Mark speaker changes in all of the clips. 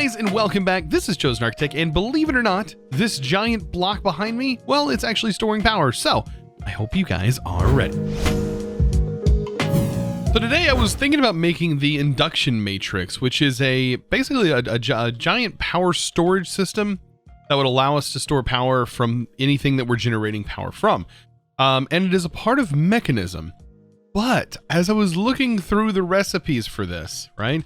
Speaker 1: guys, and welcome back. This is ChosenArchitect, and believe it or not, this giant block behind me, well, it's actually storing power, so I hope you guys are ready. So today I was thinking about making the Induction Matrix, which is basically a giant power storage system that would allow us to store power from anything that we're generating power from. And it is a part of Mechanism. But as I was looking through the recipes for this, right,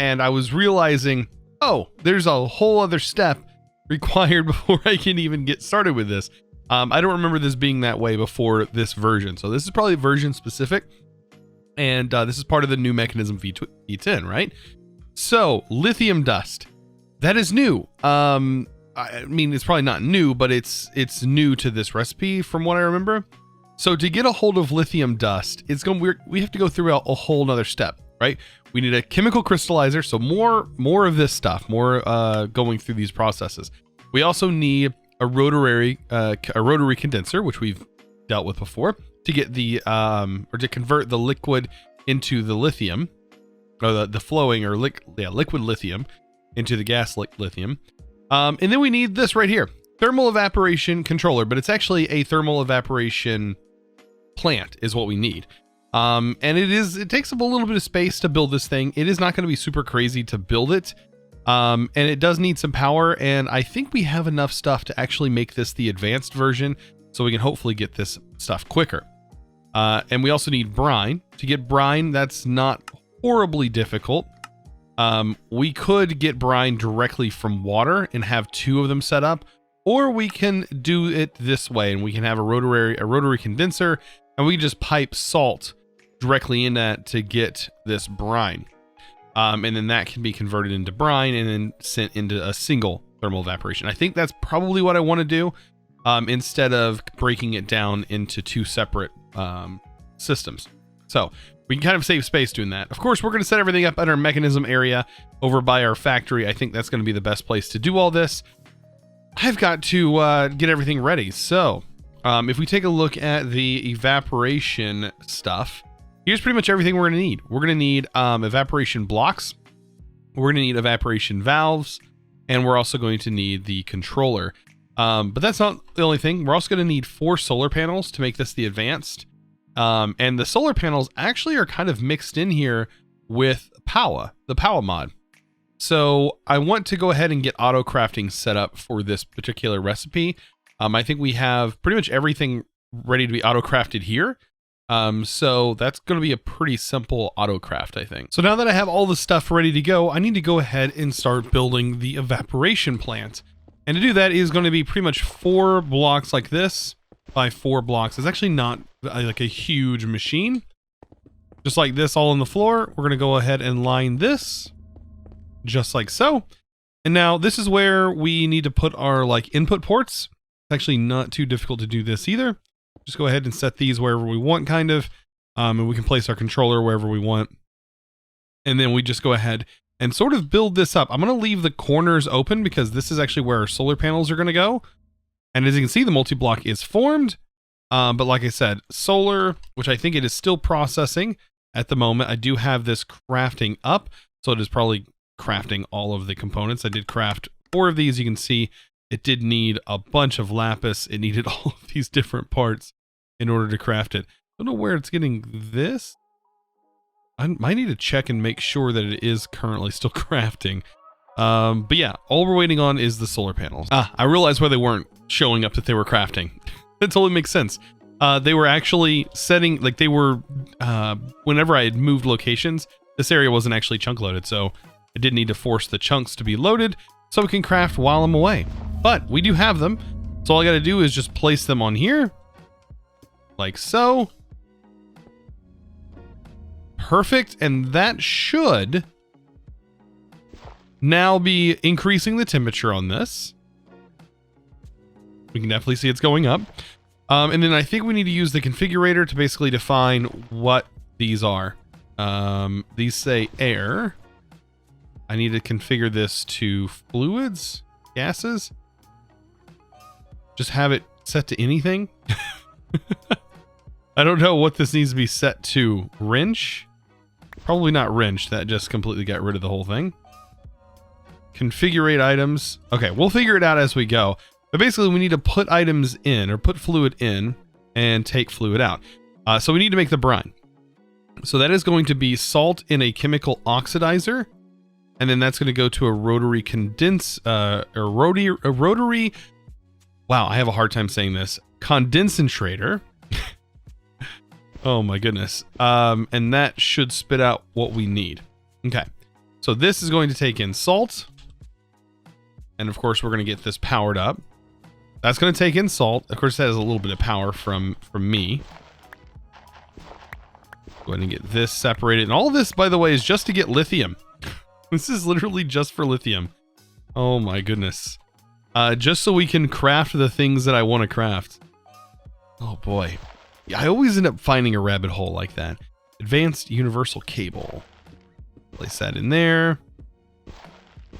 Speaker 1: and I was realizing, oh, there's a whole other step required before I can even get started with this. I don't remember this being that way before this version. So this is probably version specific. And this is part of the new Mechanism V10, right? So Lithium Dust, that is new. I mean, it's probably not new, but it's new to this recipe from what I remember. So to get a hold of Lithium Dust, we have to go through a whole nother step, right? We need a chemical crystallizer, so more of this stuff, more going through these processes. We also need a rotary condenser, which we've dealt with before, to get the or to convert the liquid into the lithium, or the flowing or liquid lithium into the gas lithium. And then we need this right here, thermal evaporation controller, but it's actually a thermal evaporation plant is what we need. And it takes up a little bit of space to build this thing. It is not going to be super crazy to build it. And it does need some power, and I think we have enough stuff to actually make this the advanced version, so we can hopefully get this stuff quicker. And we also need brine. To get brine, that's not horribly difficult. We could get brine directly from water and have two of them set up, or we can do it this way, and we can have a rotary condenser, and we can just pipe salt directly in that to get this brine. And then that can be converted into brine and then sent into a single thermal evaporation. I think that's probably what I want to do, instead of breaking it down into two separate systems. So we can kind of save space doing that. Of course, we're going to set everything up at our Mechanism area over by our factory. I think that's going to be the best place to do all this. I've got to get everything ready. So if we take a look at the evaporation stuff, here's pretty much everything we're going to need. We're going to need evaporation blocks. We're going to need evaporation valves. And we're also going to need the controller. But that's not the only thing. We're also going to need 4 solar panels to make this the advanced. And the solar panels actually are kind of mixed in here with the Power mod. So I want to go ahead and get auto crafting set up for this particular recipe. I think we have pretty much everything ready to be auto crafted here. So that's going to be a pretty simple auto craft, I think. So now that I have all the stuff ready to go, I need to go ahead and start building the evaporation plant. And to do that is going to be pretty much 4 blocks like this by 4 blocks. It's actually not like a huge machine. Just like this all on the floor. We're going to go ahead and line this just like so. And now this is where we need to put our input ports. It's actually not too difficult to do this either. Just go ahead and set these wherever we want, kind of. And we can place our controller wherever we want. And then we just go ahead and sort of build this up. I'm going to leave the corners open because this is actually where our solar panels are going to go. And as you can see, the multi-block is formed. But like I said, solar, which I think it is still processing at the moment. I do have this crafting up, so it is probably crafting all of the components. I did craft 4 of these. You can see it did need a bunch of lapis. It needed all of these different parts in order to craft it. I don't know where it's getting this. I might need to check and make sure that it is currently still crafting. But yeah, all we're waiting on is the solar panels. I realized why they weren't showing up that they were crafting. That totally makes sense. They were actually setting, whenever I had moved locations, this area wasn't actually chunk loaded. So I did need to force the chunks to be loaded so we can craft while I'm away. But we do have them. So all I got to do is just place them on here. Like so. Perfect. And that should now be increasing the temperature on this. We can definitely see it's going up. And then I think we need to use the configurator to basically define what these are. These say air. I need to configure this to fluids, gases. Just have it set to anything. I don't know what this needs to be set to. Wrench? Probably not wrench. That just completely got rid of the whole thing. configure items. Okay, we'll figure it out as we go. But basically, we need to put items in, or put fluid in, and take fluid out. So we need to make the brine. So that is going to be salt in a chemical oxidizer, and then that's going to go to a rotary rotary. Wow, I have a hard time saying this. Condensator. Oh my goodness. And that should spit out what we need. Okay. So this is going to take in salt, and of course we're going to get this powered up. That's going to take in salt. Of course, that has a little bit of power from me. Go ahead and get this separated. And all of this, by the way, is just to get lithium. This is literally just for lithium. Oh my goodness. Just so we can craft the things that I want to craft. Oh boy. Yeah, I always end up finding a rabbit hole like that. Advanced universal cable. Place that in there.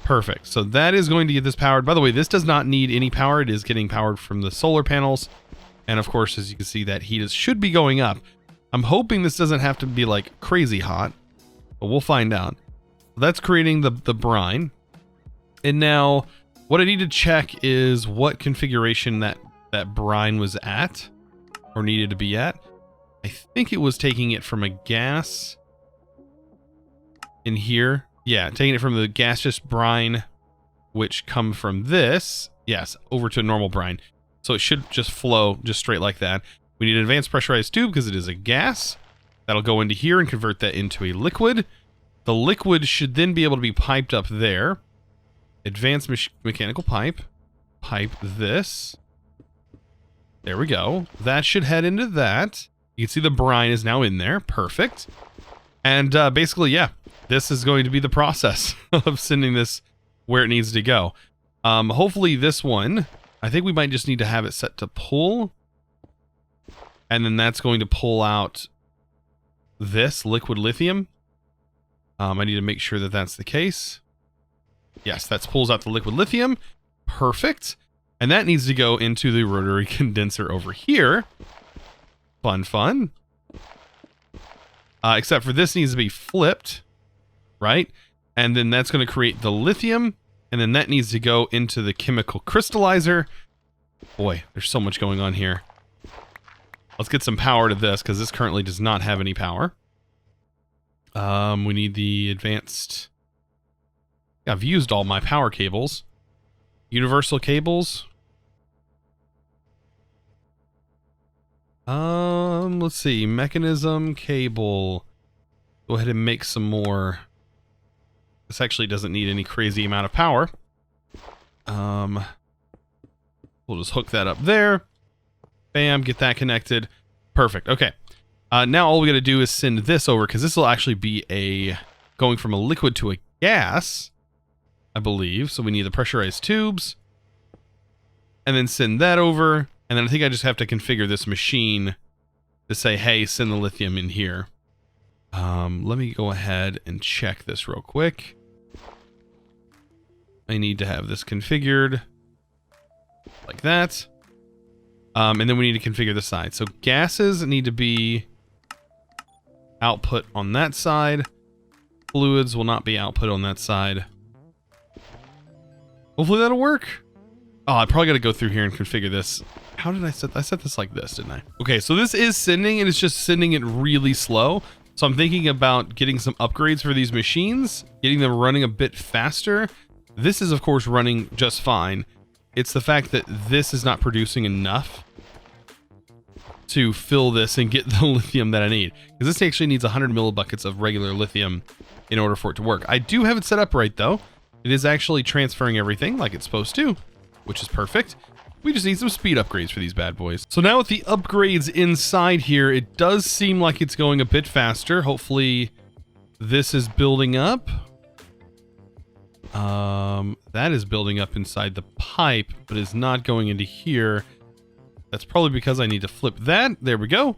Speaker 1: Perfect. So that is going to get this powered. By the way, this does not need any power. It is getting powered from the solar panels. And of course, as you can see, that heat should be going up. I'm hoping this doesn't have to be like crazy hot, but we'll find out. That's creating the brine. And now what I need to check is what configuration that brine was at, or needed to be at. I think it was taking it from a gas in here. Yeah, taking it from the gaseous brine, which come from this. Yes, over to a normal brine. So it should just flow just straight like that. We need an advanced pressurized tube because it is a gas. That'll go into here and convert that into a liquid. The liquid should then be able to be piped up there. Advanced mechanical pipe. Pipe this. There we go. That should head into that. You can see the brine is now in there. Perfect. And basically, yeah, this is going to be the process of sending this where it needs to go. Hopefully this one, I think we might just need to have it set to pull. And then that's going to pull out this liquid lithium. I need to make sure that that's the case. Yes, that pulls out the liquid lithium. Perfect. And that needs to go into the rotary condenser over here. Fun, fun. Except for this needs to be flipped, right? And then that's going to create the lithium. And then that needs to go into the chemical crystallizer. Boy, there's so much going on here. Let's get some power to this, because this currently does not have any power. We need the advanced... I've used all my power cables. Universal cables. Let's see. Mechanism, cable. Go ahead and make some more. This actually doesn't need any crazy amount of power. We'll just hook that up there. Bam, get that connected. Perfect. Okay. Now all we got to do is send this over, because this will actually be going from a liquid to a gas, I believe. So we need the pressurized tubes, and then send that over. And then I think I just have to configure this machine to say, hey, send the lithium in here. Let me go ahead and check this real quick. I need to have this configured like that. And then we need to configure the side. So gases need to be output on that side. Fluids will not be output on that side. Hopefully that'll work. Oh, I probably got to go through here and configure this. How did I set this like this, didn't I? Okay, so this is sending, and it's just sending it really slow. So I'm thinking about getting some upgrades for these machines, getting them running a bit faster. This is, of course, running just fine. It's the fact that this is not producing enough to fill this and get the lithium that I need. Because this actually needs 100 millibuckets of regular lithium in order for it to work. I do have it set up right, though. It is actually transferring everything like it's supposed to, which is perfect. We just need some speed upgrades for these bad boys. So now with the upgrades inside here, it does seem like it's going a bit faster. Hopefully this is building up. That is building up inside the pipe, but is not going into here. That's probably because I need to flip that. There we go.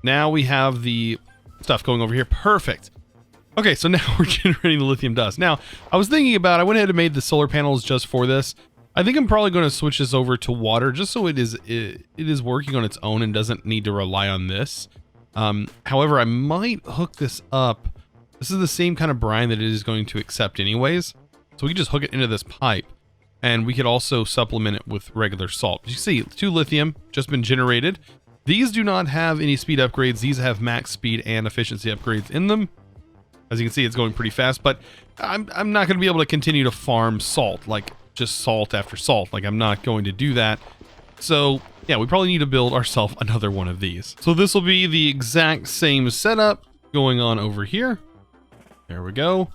Speaker 1: Now we have the stuff going over here. Perfect. Okay, so now we're generating the lithium dust. Now, I was thinking about, I went ahead and made the solar panels just for this. I think I'm probably going to switch this over to water just so it is working on its own and doesn't need to rely on this. However, I might hook this up. This is the same kind of brine that it is going to accept anyways. So we can just hook it into this pipe, and we could also supplement it with regular salt. You see, 2 lithium just been generated. These do not have any speed upgrades. These have max speed and efficiency upgrades in them. As you can see, it's going pretty fast, but I'm not going to be able to continue to farm salt, like just salt after salt. Like, I'm not going to do that. So yeah, we probably need to build ourselves another one of these. So this will be the exact same setup going on over here. There we go.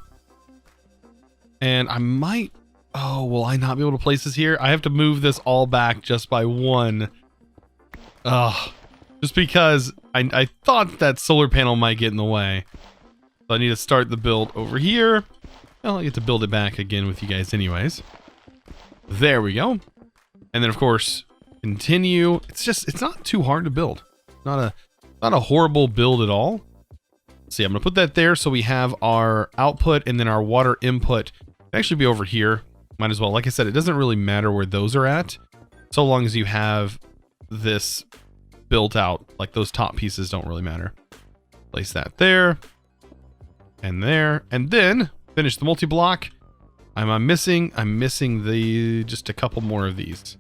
Speaker 1: And I might, oh, will I not be able to place this here? I have to move this all back just by 1. Just because I thought that solar panel might get in the way. So I need to start the build over here. Well, I get to build it back again with you guys anyways. There we go. And then of course, continue. It's not too hard to build. Not a horrible build at all. Let's see, I'm gonna put that there so we have our output, and then our water input can actually be over here. Might as well. Like I said, it doesn't really matter where those are at, so long as you have this built out. Like, those top pieces don't really matter. Place that there and there, and then finish the multi-block. I'm missing just a couple more of these.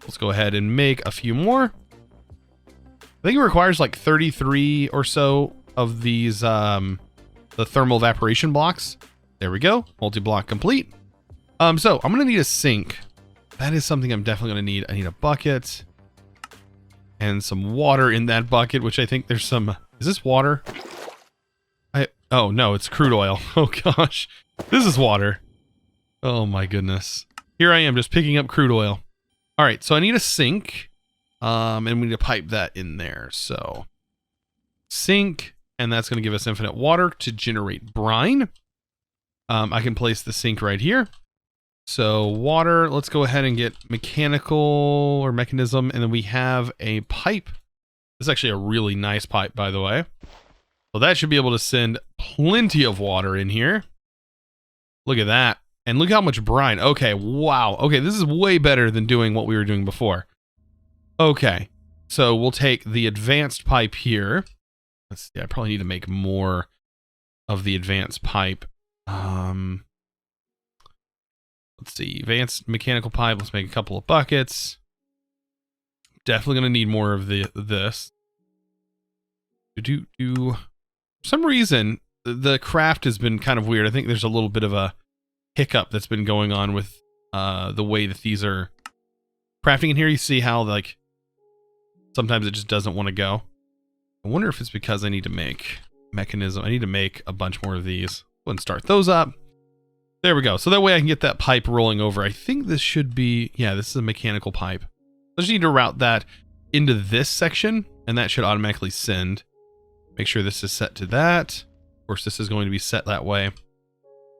Speaker 1: Let's go ahead and make a few more. I think it requires like 33 or so of these the thermal evaporation blocks. There we go. Multi-block complete. So I'm gonna need a sink. That is something I'm definitely gonna need. I need a bucket and some water in that bucket, which I think there's some. Is this water? Oh no, it's crude oil. Oh gosh, this is water. Oh my goodness. Here I am just picking up crude oil. All right, so I need a sink, and we need to pipe that in there. So sink, and that's going to give us infinite water to generate brine. I can place the sink right here. So water, let's go ahead and get mechanical or mechanism, and then we have a pipe. This is actually a really nice pipe, by the way. Well, that should be able to send plenty of water in here. Look at that. And look how much brine. Okay, wow. Okay, this is way better than doing what we were doing before. Okay, so we'll take the advanced pipe here. Let's see, I probably need to make more of the advanced pipe. Let's see, advanced mechanical pipe. Let's make a couple of buckets. Definitely going to need more of this. For some reason, the craft has been kind of weird. I think there's a little bit of a hiccup that's been going on with the way that these are crafting in here. You see how, like, sometimes it just doesn't want to go. I wonder if it's because I need to make mechanism. I need to make a bunch more of these. Go and start those up. There we go. So that way I can get that pipe rolling over. I think this should be, yeah, this is a mechanical pipe. I just need to route that into this section, and that should automatically send. Make sure this is set to that. Of course, this is going to be set that way.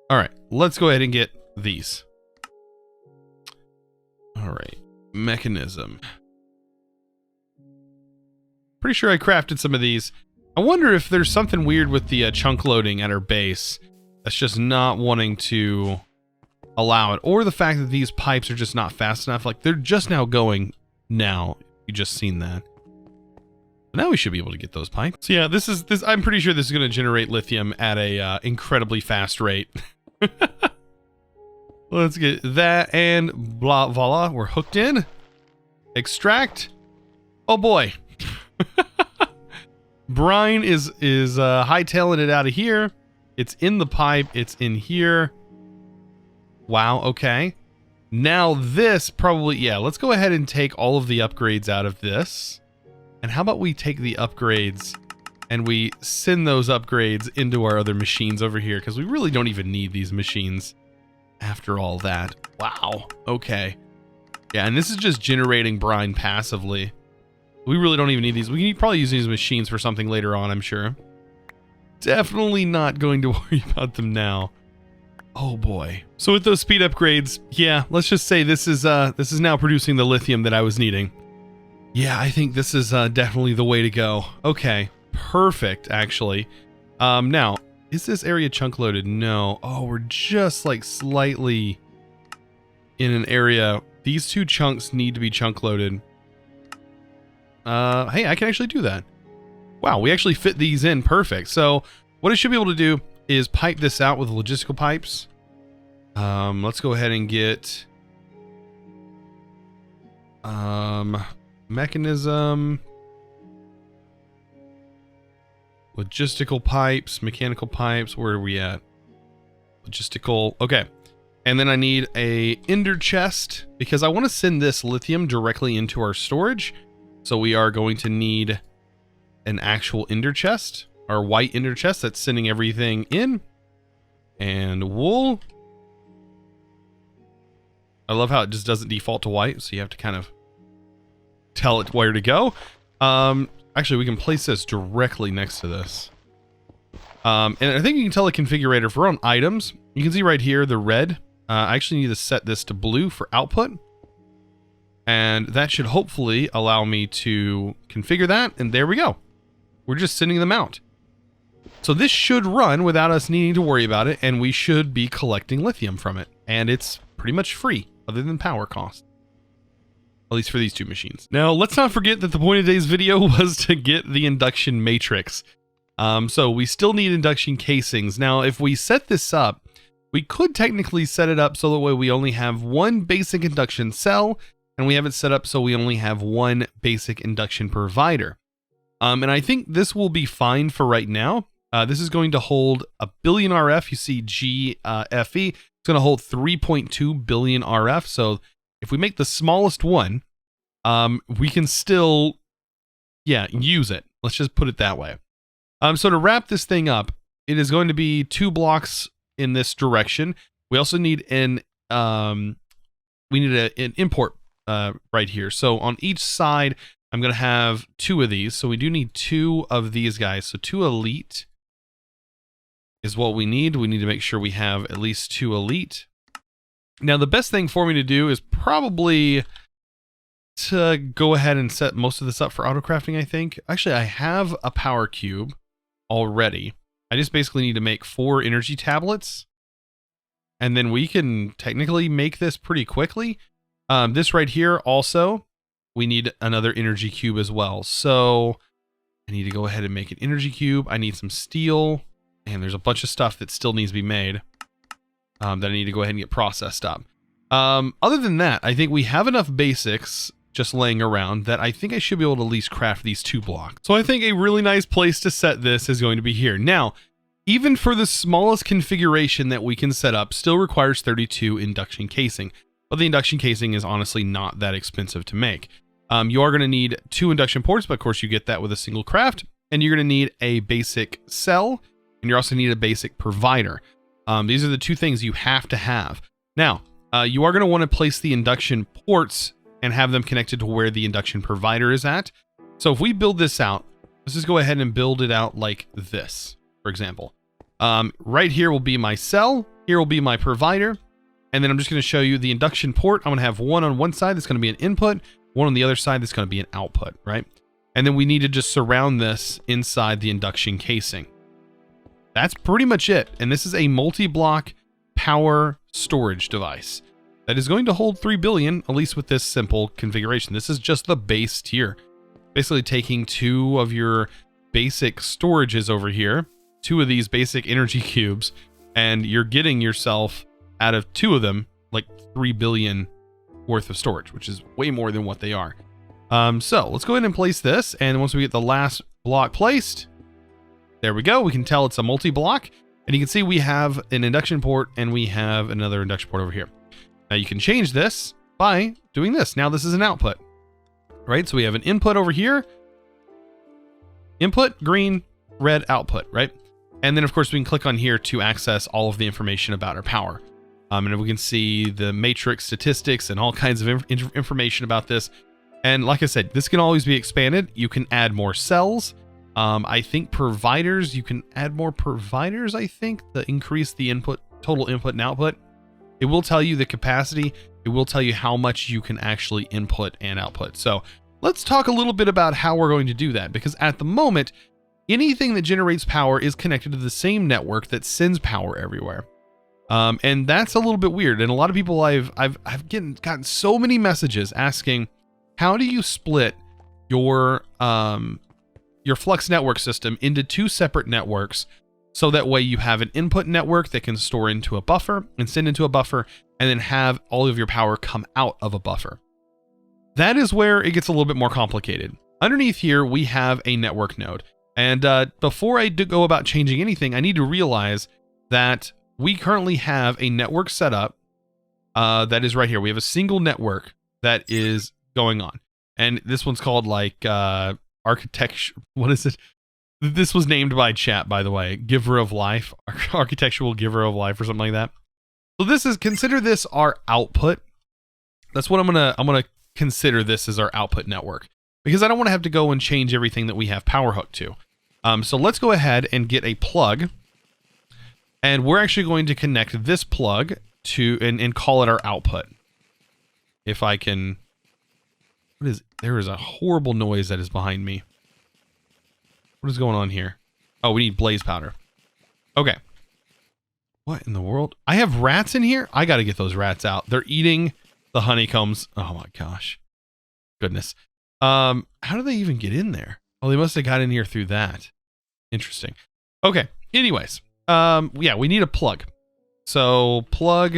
Speaker 1: All right, let's go ahead and get these. All right, mechanism. Pretty sure I crafted some of these. I wonder if there's something weird with the chunk loading at our base that's just not wanting to allow it, or the fact that these pipes are just not fast enough. Like, they're just now going now. You just seen that. Now we should be able to get those pipes. So yeah, this. I'm pretty sure this is going to generate lithium at a incredibly fast rate. Let's get that, and blah, voila, we're hooked in. Extract. Oh boy. Brine is hightailing it out of here. It's in the pipe. It's in here. Wow. Okay. Now this probably, yeah, let's go ahead and take all of the upgrades out of this. And how about we take the upgrades and we send those upgrades into our other machines over here, because we really don't even need these machines after all that. Wow. Okay. Yeah, and this is just generating brine passively. We really don't even need these. We can probably use these machines for something later on, I'm sure. Definitely not going to worry about them now. Oh boy. So with those speed upgrades, yeah, let's just say this is now producing the lithium that I was needing. Yeah, I think this is definitely the way to go. Okay, perfect, actually. Now, is this area chunk loaded? No. Oh, we're just like slightly in an area. These two chunks need to be chunk loaded. Hey, I can actually do that. Wow, we actually fit these in perfect. So what I should be able to do is pipe this out with logistical pipes. Let's go ahead and get mechanism, logistical pipes, mechanical pipes. Where are we at? Logistical. Okay. And then I need a ender chest because I want to send this lithium directly into our storage. So we are going to need an actual ender chest, our white ender chest that's sending everything in. And wool. I love how it just doesn't default to white, so you have to kind of tell it where to go. Actually, we can place this directly next to this. And I think you can tell the configurator for on items. You can see right here the red. I actually need to set this to blue for output. And that should hopefully allow me to configure that. And there we go. We're just sending them out. So this should run without us needing to worry about it. And we should be collecting lithium from it. And it's pretty much free, other than power cost. At least for these two machines. Now, let's not forget that the point of today's video was to get the induction matrix. So we still need induction casings. Now, if we set this up, we could technically set it up so that way we only have one basic induction cell, and we have it set up so we only have one basic induction provider. And I think this will be fine for right now. This is going to hold 1 billion RF. You see GFE. It's going to hold 3.2 billion RF. So if we make the smallest one, we can still, use it. Let's just put it that way. So to wrap this thing up, it is going to be 2 blocks in this direction. We also need an import right here. So on each side, I'm going to have 2 of these. So we do need 2 of these guys. So 2 elite is what we need. We need to make sure we have at least 2 elite. Now, the best thing for me to do is probably to go ahead and set most of this up for auto crafting, I think. Actually, I have a power cube already. I just basically need to make 4 energy tablets. And then we can technically make this pretty quickly. This right here also, we need another energy cube as well. So I need to go ahead and make an energy cube. I need some steel. And there's a bunch of stuff that still needs to be made that I need to go ahead and get processed up. Other than that, I think we have enough basics just laying around that I think I should be able to at least craft these 2 blocks. So I think a really nice place to set this is going to be here. Now, even for the smallest configuration that we can set up still requires 32 induction casing. But the induction casing is honestly not that expensive to make. You are going to need 2 induction ports, but of course you get that with a single craft. And you're going to need a basic cell, and you also need a basic provider. These are the 2 things you have to have. Now, you are going to want to place the induction ports and have them connected to where the induction provider is at. So if we build this out, let's just go ahead and build it out like this, for example. Right here will be my cell. Here will be my provider. And then I'm just going to show you the induction port. I'm going to have one on one side that's going to be an input, one on the other side that's going to be an output, right? And then we need to just surround this inside the induction casing. That's pretty much it. And this is a multi-block power storage device that is going to hold 3 billion, at least with this simple configuration. This is just the base tier. Basically taking 2 of your basic storages over here, 2 of these basic energy cubes, and you're getting yourself out of 2 of them, like 3 billion worth of storage, which is way more than what they are. So let's go ahead and place this. And once we get the last block placed, there we go. We can tell it's a multi-block, and you can see we have an induction port and we have another induction port over here. Now you can change this by doing this. Now this is an output, right? So we have an input over here, input, green, red, output, right? And then of course we can click on here to access all of the information about our power. And we can see the matrix statistics and all kinds of information about this. And like I said, this can always be expanded. You can add more cells. I think providers, you can add more providers, I think, to increase the input, total input and output. It will tell you the capacity. It will tell you how much you can actually input and output. So let's talk a little bit about how we're going to do that, because at the moment, anything that generates power is connected to the same network that sends power everywhere. And that's a little bit weird. And a lot of people I've gotten so many messages asking, how do you split your flux network system into 2 separate networks So that way you have an input network that can store into a buffer and send into a buffer, and then have all of your power come out of a buffer. That is where it gets a little bit more complicated. Underneath here, we have a network node. And before I go about changing anything, I need to realize that we currently have a network set up that is right here. We have a single network that is going on. And this one's called like architecture. What is it? This was named by chat, by the way. Giver of life, architectural giver of life, or something like that. So this is, consider this our output. That's what I'm gonna consider this as our output network, because I don't want to have to go and change everything that we have power hooked to. So let's go ahead and get a plug, and we're actually going to connect this plug to and call it our output. If I can, there is a horrible noise that is behind me. What is going on here? Oh, we need blaze powder. Okay. What in the world? I have rats in here? I got to get those rats out. They're eating the honeycombs. Oh my gosh. Goodness. How do they even get in there? Oh, they must have got in here through that. Interesting. Okay. Anyways. Yeah, we need a plug. So plug.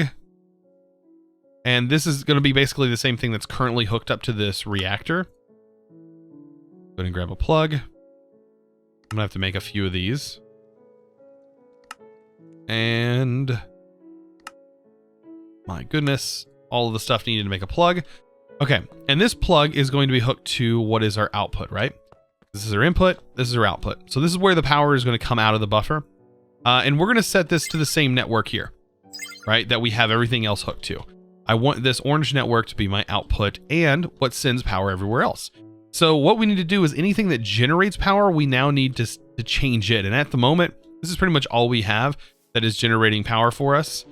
Speaker 1: And this is going to be basically the same thing that's currently hooked up to this reactor. Go ahead and grab a plug. I'm going to have to make a few of these. And my goodness, all of the stuff needed to make a plug. Okay, and this plug is going to be hooked to what is our output, right? This is our input, this is our output. So this is where the power is going to come out of the buffer. And we're going to set this to the same network here, right? That we have everything else hooked to. I want this orange network to be my output and what sends power everywhere else. So what we need to do is anything that generates power, we now need to change it. And at the moment, this is pretty much all we have that is generating power for us,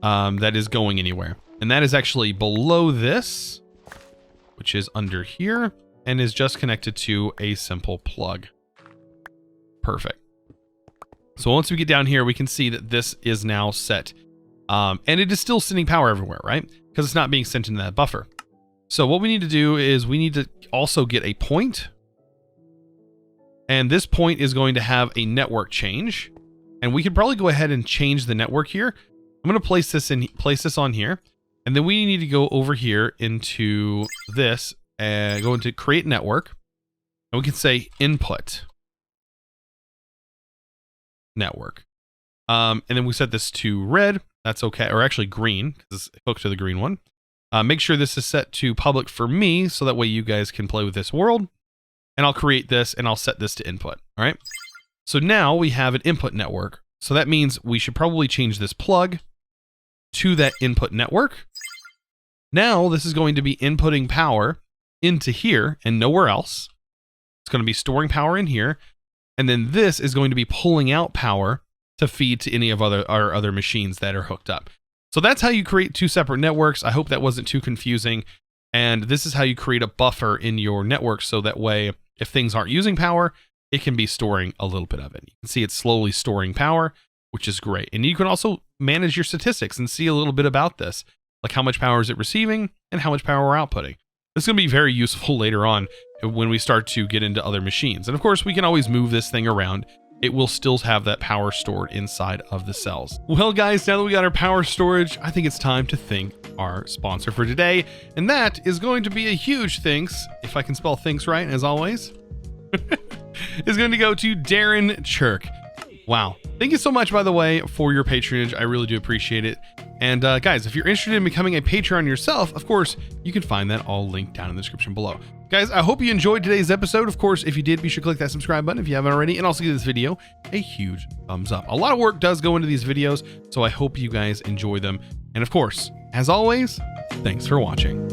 Speaker 1: that is going anywhere. And that is actually below this, which is under here, and is just connected to a simple plug. Perfect. So once we get down here, we can see that this is now set. And it is still sending power everywhere, right? Because it's not being sent into that buffer. So what we need to do is we need to also get a point. And this point is going to have a network change. And we could probably go ahead and change the network here. I'm going to place this on here. And then we need to go over here into this and go into create network. And we can say input network. And then we set this to red. That's okay. Or actually green, because it's hooked to the green one. Make sure this is set to public for me, so that way you guys can play with this world. And I'll create this and I'll set this to input. All right. So now we have an input network. So that means we should probably change this plug to that input network. Now this is going to be inputting power into here and nowhere else. It's going to be storing power in here. And then this is going to be pulling out power to feed to any of our other machines that are hooked up. So that's how you create two separate networks. I hope that wasn't too confusing. And this is how you create a buffer in your network, so that way, if things aren't using power, it can be storing a little bit of it. You can see it's slowly storing power, which is great. And you can also manage your statistics and see a little bit about this, like how much power is it receiving and how much power we're outputting. This is going to be very useful later on when we start to get into other machines. And of course, we can always move this thing around. It will still have that power stored inside of the cells. Well, guys, now that we got our power storage, I think it's time to thank our sponsor for today. And that is going to be a huge thanks, if I can spell thanks right, as always, is going to go to Darren Chirk. Wow. Thank you so much, by the way, for your patronage. I really do appreciate it. And guys, if you're interested in becoming a Patreon yourself, of course, you can find that all linked down in the description below. Guys, I hope you enjoyed today's episode. Of course, if you did, be sure to click that subscribe button if you haven't already, and also give this video a huge thumbs up. A lot of work does go into these videos, so I hope you guys enjoy them. And of course, as always, thanks for watching.